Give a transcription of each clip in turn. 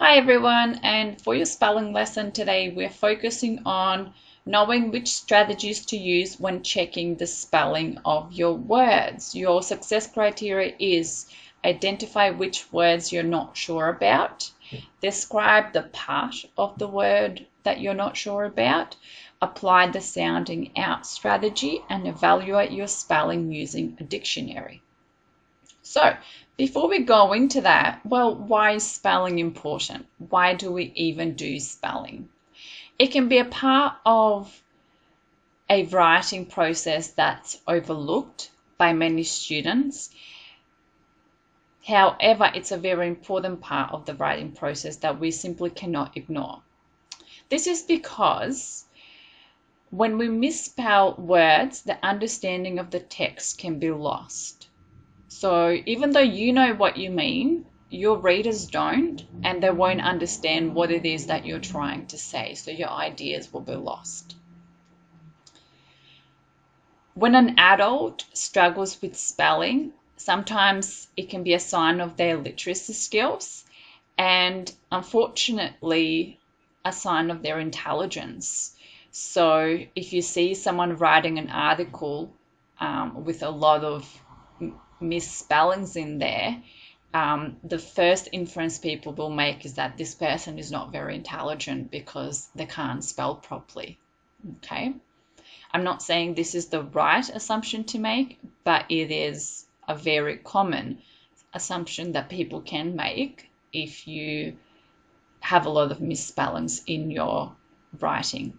Hi everyone, and for your spelling lesson today, we're focusing on knowing which strategies to use when checking the spelling of your words. Your success criteria is identify which words you're not sure about, describe the part of the word that you're not sure about, apply the sounding out strategy, and evaluate your spelling using a dictionary. So, before we go into that, well, why is spelling important? Why do we even do spelling? It can be a part of a writing process that's overlooked by many students. However, it's a very important part of the writing process that we simply cannot ignore. This is because when we misspell words, the understanding of the text can be lost. So even though you know what you mean, your readers don't, and they won't understand what it is that you're trying to say. So your ideas will be lost. When an adult struggles with spelling, sometimes it can be a sign of their literacy skills and unfortunately a sign of their intelligence. So if you see someone writing an article with a lot of misspellings in there, the first inference people will make is that this person is not very intelligent because they can't spell properly. Okay, I'm not saying this is the right assumption to make, but it is a very common assumption that people can make if you have a lot of misspellings in your writing.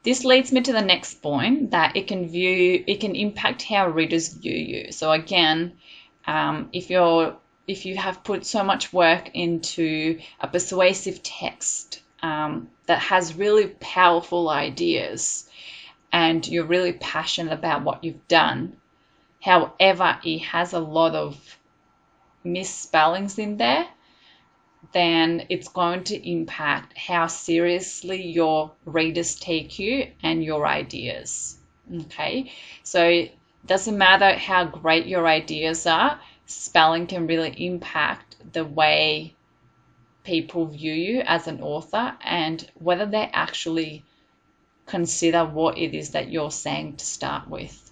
This leads me to the next point, that it can impact how readers view you. So again, if you have put so much work into a persuasive text that has really powerful ideas and you're really passionate about what you've done, however, it has a lot of misspellings in there, then it's going to impact how seriously your readers take you and your ideas. Okay, so it doesn't matter how great your ideas are, spelling can really impact the way people view you as an author and whether they actually consider what it is that you're saying to start with.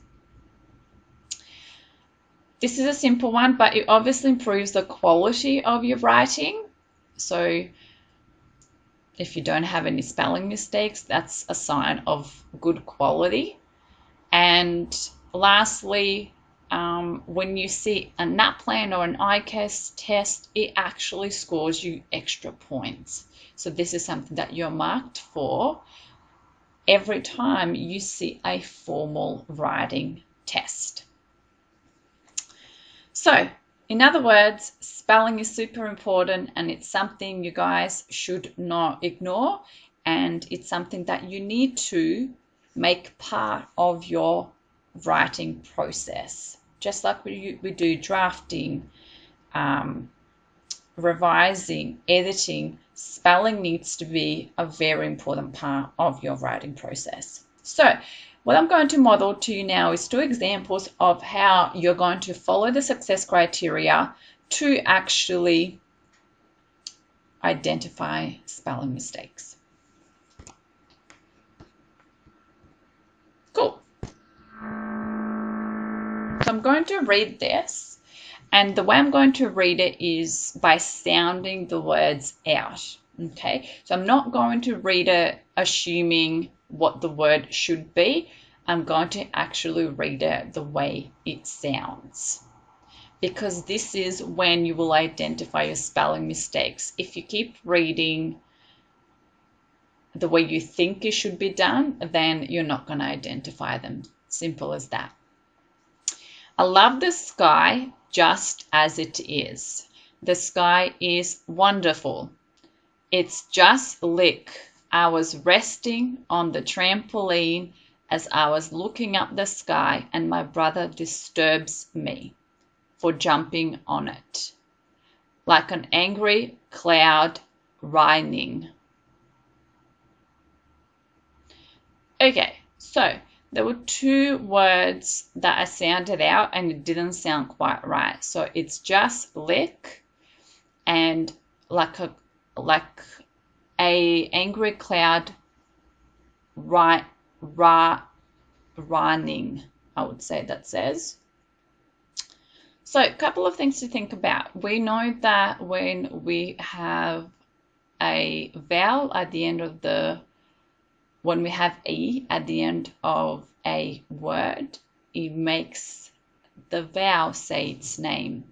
This is a simple one, but it obviously improves the quality of your writing. So if you don't have any spelling mistakes, that's a sign of good quality. And lastly, when you see a NAPLAN or an ICAS test, it actually scores you extra points. So this is something that you're marked for every time you see a formal writing test. So, in other words, spelling is super important and it's something you guys should not ignore, and it's something that you need to make part of your writing process. Just like we do drafting, revising, editing, spelling needs to be a very important part of your writing process. So, what I'm going to model to you now is 2 examples of how you're going to follow the success criteria to actually identify spelling mistakes. Cool. So I'm going to read this, and the way I'm going to read it is by sounding the words out. Okay, so I'm not going to read it assuming what the word should be. I'm going to actually read it the way it sounds, because this is when you will identify your spelling mistakes. If you keep reading the way you think it should be done, then you're not going to identify them. Simple as that. I love the sky just as it is. The sky is wonderful. It's just lick. I was resting on the trampoline as I was looking up the sky, and my brother disturbs me for jumping on it, like an angry cloud raining. Okay, so there were 2 words that I sounded out and it didn't sound quite right. So it's just lick, and like a angry cloud running, I would say that says. So a couple of things to think about. We know that when we have a vowel at the end of when we have E at the end of a word, it makes the vowel say its name.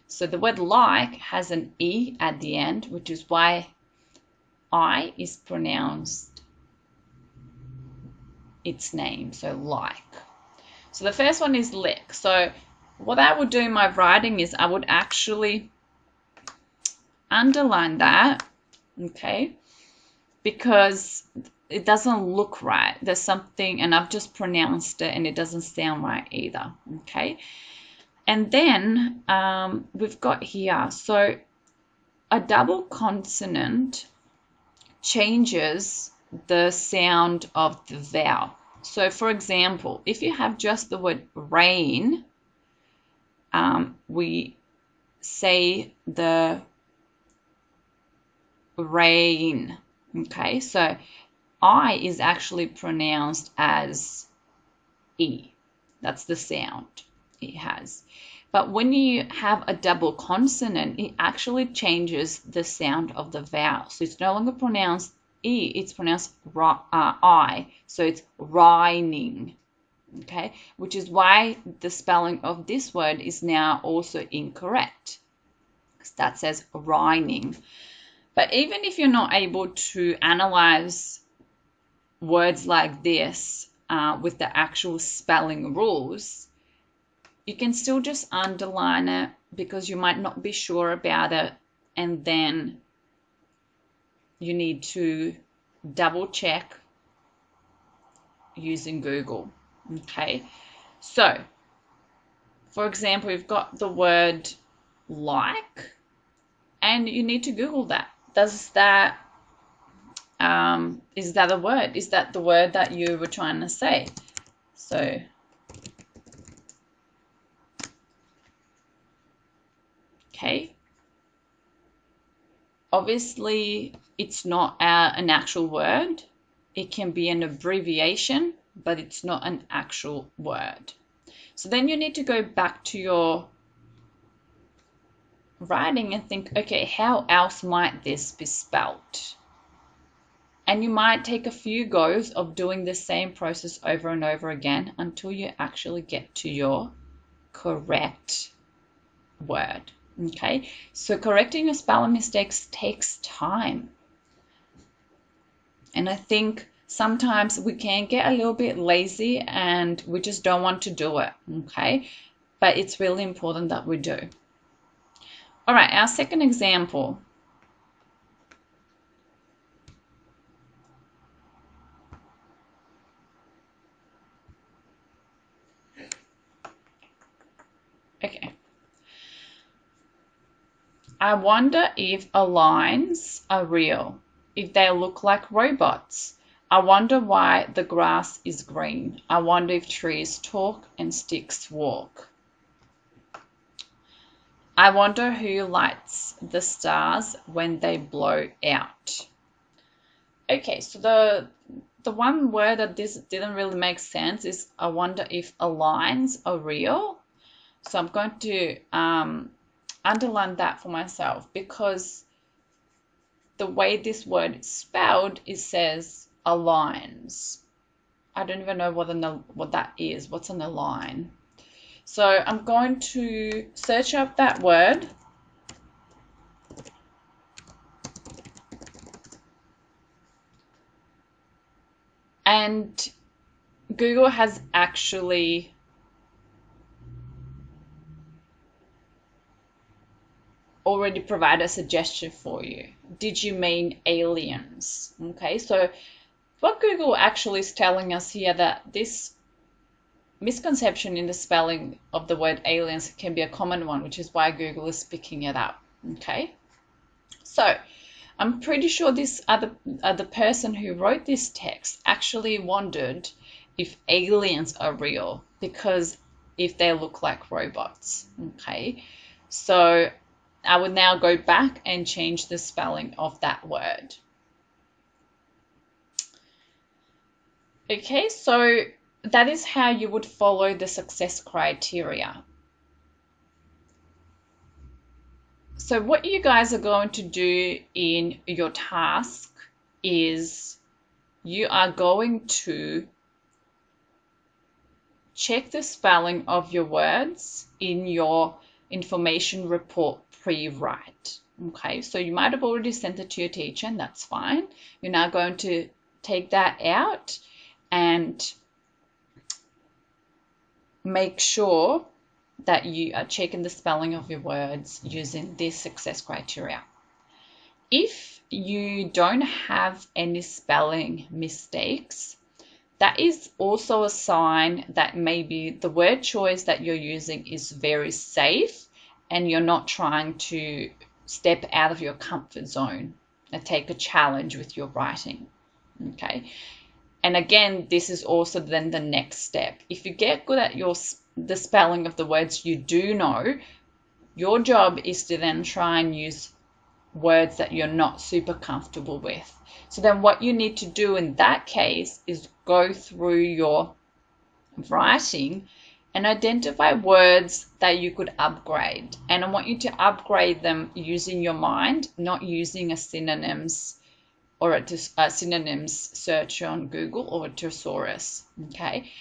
So the word like has an E at the end, which is why I is pronounced its name, so like. So the first one is lick. So what I would do in my writing is I would actually underline that, okay, because it doesn't look right. There's something, and I've just pronounced it, and it doesn't sound right either, okay? And then we've got here, so a double consonant changes the sound of the vowel. So for example, if you have just the word rain, we say the rain, okay? So I is actually pronounced as E. That's the sound it has. But when you have a double consonant, it actually changes the sound of the vowel. So it's no longer pronounced E, it's pronounced I. So it's rining, okay? Which is why the spelling of this word is now also incorrect, because that says rining. But even if you're not able to analyze words like this with the actual spelling rules, you can still just underline it because you might not be sure about it, and then you need to double check using Google, okay? So, for example, you've got the word like, and you need to Google that. Is that a word? Is that the word that you were trying to say? So okay, obviously it's not an actual word. It can be an abbreviation, but it's not an actual word. So then you need to go back to your writing and think, okay, how else might this be spelt? And you might take a few goes of doing the same process over and over again until you actually get to your correct word, okay? So correcting your spelling mistakes takes time. And I think sometimes we can get a little bit lazy and we just don't want to do it, okay? But it's really important that we do. All right, our second example. Okay. I wonder if lines are real, if they look like robots. I wonder why the grass is green. I wonder if trees talk and sticks walk. I wonder who lights the stars when they blow out. Okay, so the one word that this didn't really make sense is I wonder if lines are real. So I'm going to underline that for myself, because the way this word is spelled, it says aligns. I don't even know what that is. What's an align? So I'm going to search up that word. And Google has actually already provided a suggestion for you. Did you mean aliens? Okay, so what Google actually is telling us here, that this misconception in the spelling of the word aliens can be a common one, which is why Google is picking it up. Okay, so I'm pretty sure this the person who wrote this text actually wondered if aliens are real, because if they look like robots. Okay, so I would now go back and change the spelling of that word. Okay, so that is how you would follow the success criteria. So what you guys are going to do in your task is you are going to check the spelling of your words in your information report pre-write. Okay, so you might have already sent it to your teacher, and that's fine. You're now going to take that out and make sure that you are checking the spelling of your words using this success criteria. If you don't have any spelling mistakes, that is also a sign that maybe the word choice that you're using is very safe and you're not trying to step out of your comfort zone and take a challenge with your writing. Okay. And again, this is also then the next step. If you get good at the spelling of the words you do know, your job is to then try and use words that you're not super comfortable with. So then what you need to do in that case is go through your writing and identify words that you could upgrade. And I want you to upgrade them using your mind, not using a synonyms or a synonyms search on Google or a thesaurus, okay?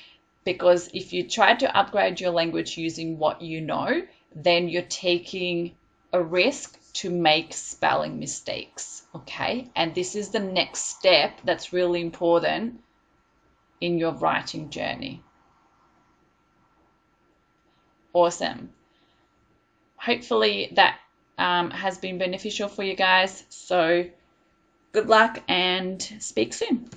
Because if you try to upgrade your language using what you know, then you're taking a risk to make spelling mistakes, okay? And this is the next step that's really important in your writing journey. Awesome. Hopefully that has been beneficial for you guys. So good luck and speak soon.